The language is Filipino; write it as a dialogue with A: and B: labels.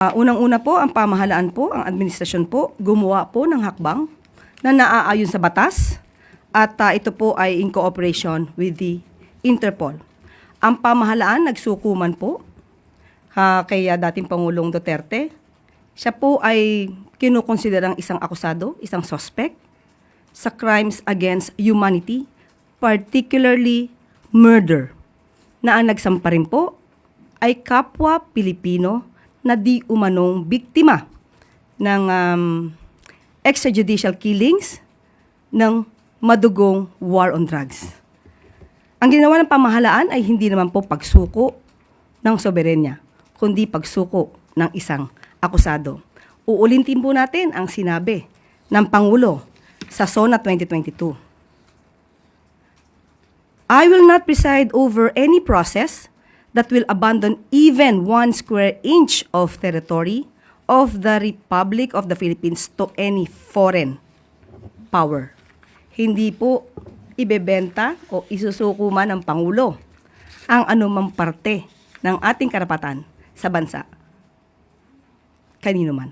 A: Unang-una po, ang pamahalaan po, ang administrasyon po, gumawa po ng hakbang na naaayon sa batas at ito po ay in cooperation with the Interpol. Ang pamahalaan nagsukuman po kay dating Pangulong Duterte. Siya po ay kinukonsiderang isang akusado, isang suspect sa crimes against humanity, particularly murder, na ang nagsampa rin po ay kapwa Pilipino na di umanong biktima ng extrajudicial killings ng madugong war on drugs. Ang ginawa ng pamahalaan ay hindi naman po pagsuko ng soberenya, kundi pagsuko ng isang akusado. Uulitin po natin ang sinabi ng Pangulo sa SONA 2022. I will not preside over any process that will abandon even 1 square inch of territory of the Republic of the Philippines to any foreign power. Hindi po ibebenta o isusuko man ng Pangulo ang anumang parte ng ating karapatan sa bansa. Kanino man.